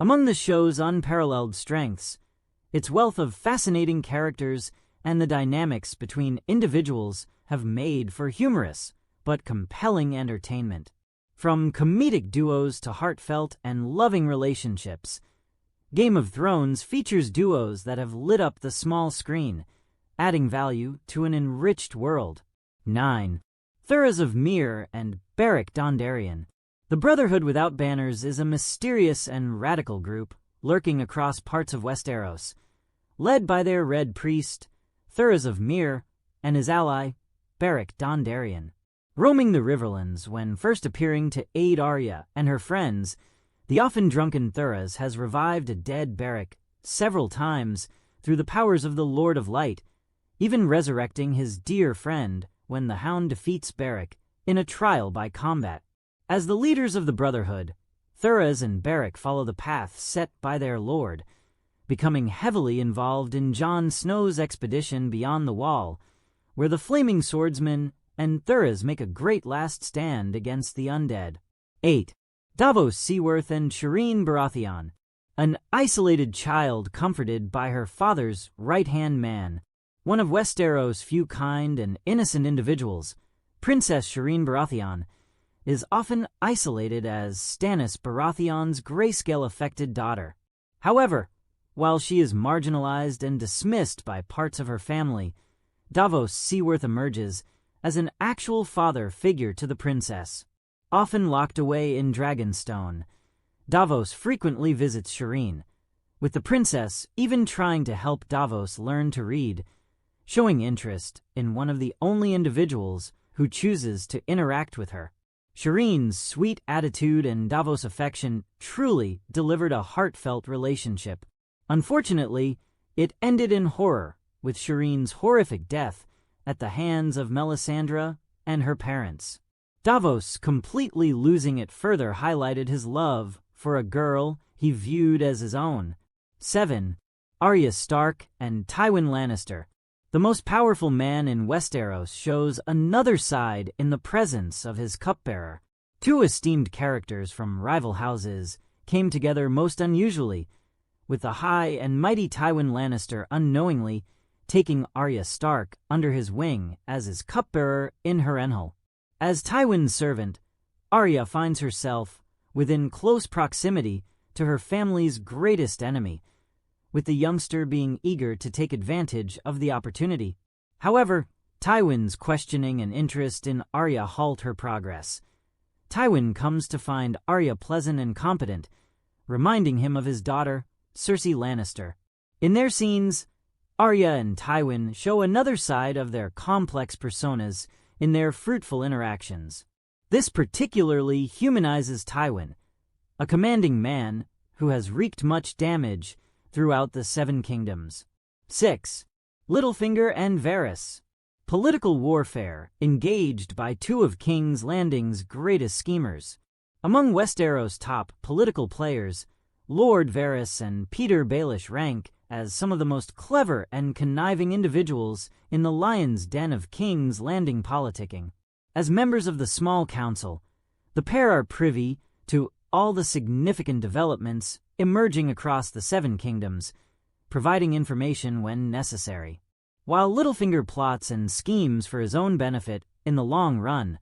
Among the show's unparalleled strengths, its wealth of fascinating characters and the dynamics between individuals have made for humorous but compelling entertainment. From comedic duos to heartfelt and loving relationships, Game of Thrones features duos that have lit up the small screen, adding value to an enriched world. 9. Thoros of Myr and Beric Dondarrion. The Brotherhood Without Banners is a mysterious and radical group lurking across parts of Westeros, led by their Red Priest, Thoros of Myr, and his ally, Beric Dondarrion. Roaming the Riverlands when first appearing to aid Arya and her friends, the often drunken Thoros has revived a dead Beric several times through the powers of the Lord of Light, even resurrecting his dear friend when the Hound defeats Beric in a trial by combat. As the leaders of the Brotherhood, Thoras and Beric follow the path set by their lord, becoming heavily involved in Jon Snow's expedition beyond the Wall, where the Flaming Swordsman and Thoras make a great last stand against the undead. 8. Davos Seaworth and Shireen Baratheon. An isolated child comforted by her father's right-hand man, one of Westeros' few kind and innocent individuals, Princess Shireen Baratheon, is often isolated as Stannis Baratheon's grayscale-affected daughter. However, while she is marginalized and dismissed by parts of her family, Davos Seaworth emerges as an actual father figure to the princess. Often locked away in Dragonstone, Davos frequently visits Shireen, with the princess even trying to help Davos learn to read, showing interest in one of the only individuals who chooses to interact with her. Shireen's sweet attitude and Davos' affection truly delivered a heartfelt relationship. Unfortunately, it ended in horror, with Shireen's horrific death at the hands of Melisandre and her parents. Davos completely losing it further highlighted his love for a girl he viewed as his own. 7. Arya Stark and Tywin Lannister. The most powerful man in Westeros shows another side in the presence of his cupbearer. Two esteemed characters from rival houses came together most unusually, with the high and mighty Tywin Lannister unknowingly taking Arya Stark under his wing as his cupbearer in Harrenhal. As Tywin's servant, Arya finds herself within close proximity to her family's greatest enemy, with the youngster being eager to take advantage of the opportunity. However, Tywin's questioning and interest in Arya halt her progress. Tywin comes to find Arya pleasant and competent, reminding him of his daughter, Cersei Lannister. In their scenes, Arya and Tywin show another side of their complex personas in their fruitful interactions. This particularly humanizes Tywin, a commanding man who has wreaked much damage throughout the Seven Kingdoms. 6. Littlefinger and Varys. Political warfare engaged by two of King's Landing's greatest schemers. Among Westeros' top political players, Lord Varys and Peter Baelish rank as some of the most clever and conniving individuals in the lion's den of King's Landing politicking. As members of the Small Council, the pair are privy to all the significant developments emerging across the Seven Kingdoms, providing information when necessary. While Littlefinger plots and schemes for his own benefit in the long run,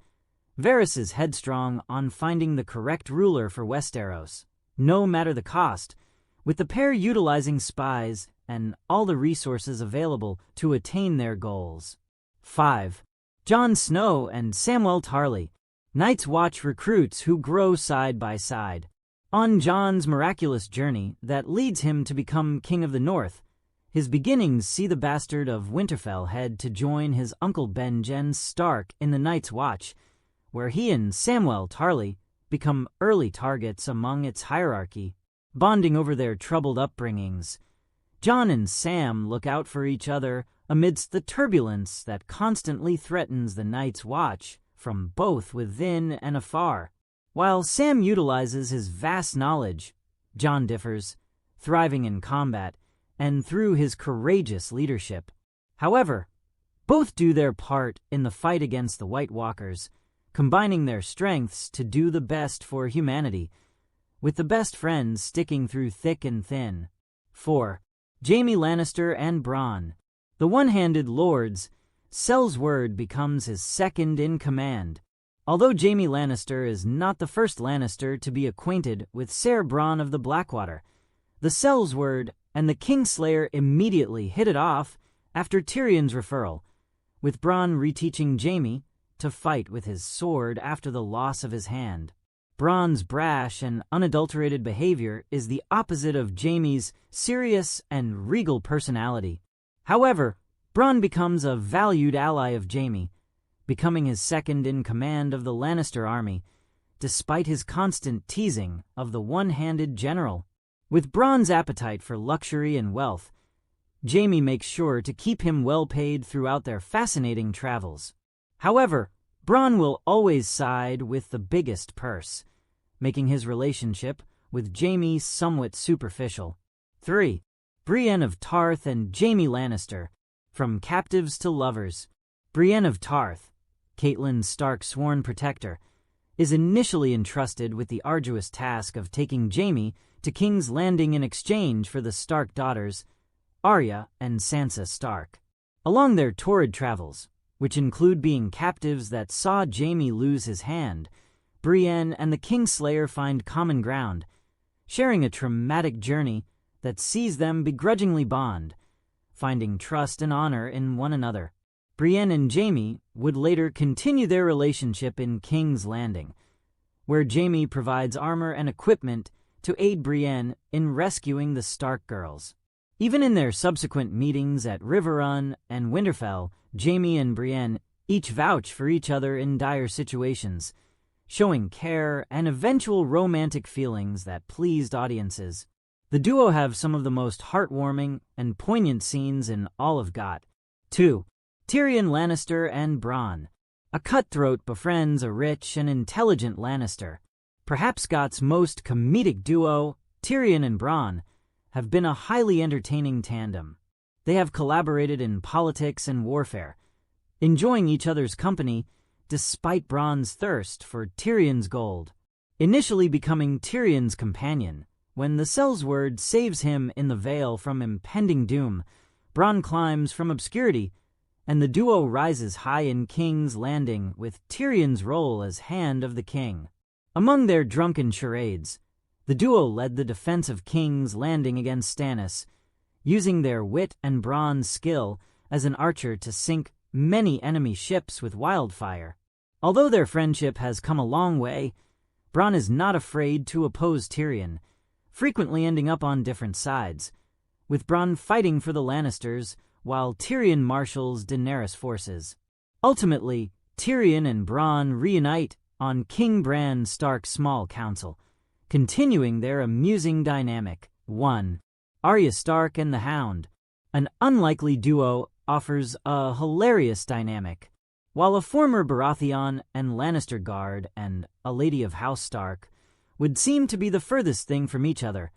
Varys is headstrong on finding the correct ruler for Westeros, no matter the cost, with the pair utilizing spies and all the resources available to attain their goals. 5. Jon Snow and Samwell Tarly. Night's Watch recruits who grow side by side. On Jon's miraculous journey that leads him to become King of the North, his beginnings see the bastard of Winterfell head to join his uncle Benjen Stark in the Night's Watch, where he and Samwell Tarly become early targets among its hierarchy. Bonding over their troubled upbringings, Jon and Sam look out for each other amidst the turbulence that constantly threatens the Night's Watch from both within and afar. While Sam utilizes his vast knowledge, Jon differs, thriving in combat and through his courageous leadership. However, both do their part in the fight against the White Walkers, combining their strengths to do the best for humanity. with the best friends sticking through thick and thin. 4. Jaime Lannister and Bronn. The one-handed lord's Sel's word becomes his second in command. Although Jaime Lannister is not the first Lannister to be acquainted with Ser Bronn of the Blackwater, the Sel's word and the Kingslayer immediately hit it off after Tyrion's referral, with Bronn reteaching Jaime to fight with his sword after the loss of his hand. Bronn's brash and unadulterated behavior is the opposite of Jaime's serious and regal personality. However, Bronn becomes a valued ally of Jaime, becoming his second in command of the Lannister army, despite his constant teasing of the one-handed general. With Bronn's appetite for luxury and wealth, Jaime makes sure to keep him well paid throughout their fascinating travels. However, Bronn will always side with the biggest purse, making his relationship with Jaime somewhat superficial. 3. Brienne of Tarth and Jaime Lannister. From captives to lovers. Brienne of Tarth, Catelyn Stark's sworn protector, is initially entrusted with the arduous task of taking Jaime to King's Landing in exchange for the Stark daughters, Arya and Sansa Stark. Along their torrid travels, which include being captives that saw Jaime lose his hand, Brienne and the Kingslayer find common ground, sharing a traumatic journey that sees them begrudgingly bond, finding trust and honor in one another. Brienne and Jaime would later continue their relationship in King's Landing, where Jaime provides armor and equipment to aid Brienne in rescuing the Stark girls. Even in their subsequent meetings at Riverrun and Winterfell, Jaime and Brienne each vouch for each other in dire situations, showing care and eventual romantic feelings that pleased audiences. The duo have some of the most heartwarming and poignant scenes in all of GOT. 2. Tyrion Lannister and Bronn. A cutthroat befriends a rich and intelligent Lannister. Perhaps GOT's most comedic duo, Tyrion and Bronn, have been a highly entertaining tandem. They have collaborated in politics and warfare, enjoying each other's company despite Bronn's thirst for Tyrion's gold. Initially becoming Tyrion's companion, when the Sellsword saves him in the Vale from impending doom, Bronn climbs from obscurity, and the duo rises high in King's Landing with Tyrion's role as Hand of the King. Among their drunken charades, the duo led the defense of King's Landing against Stannis, using their wit and Bronn's skill as an archer to sink many enemy ships with wildfire. Although their friendship has come a long way, Bronn is not afraid to oppose Tyrion, frequently ending up on different sides, with Bronn fighting for the Lannisters while Tyrion marshals Daenerys' forces. Ultimately, Tyrion and Bronn reunite on King Bran Stark's small council, continuing their amusing dynamic. 1. Arya Stark and the Hound. An unlikely duo offers a hilarious dynamic. While a former Baratheon and Lannister guard and a lady of House Stark would seem to be the furthest thing from each other,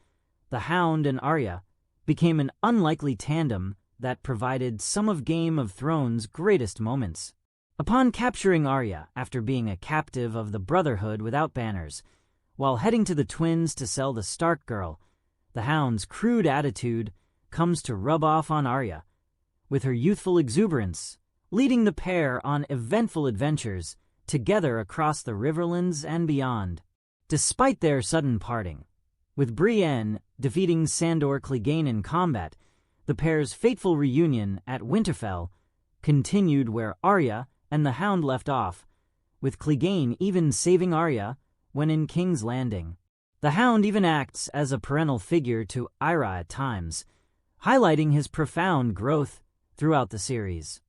the Hound and Arya became an unlikely tandem that provided some of Game of Thrones' greatest moments. Upon capturing Arya after being a captive of the Brotherhood Without Banners, while heading to the Twins to sell the Stark girl, the Hound's crude attitude comes to rub off on Arya, with her youthful exuberance leading the pair on eventful adventures together across the Riverlands and beyond. Despite their sudden parting, with Brienne defeating Sandor Clegane in combat, the pair's fateful reunion at Winterfell continued where Arya and the Hound left off, with Clegane even saving Arya when in King's Landing. The Hound even acts as a parental figure to Ira at times, highlighting his profound growth throughout the series.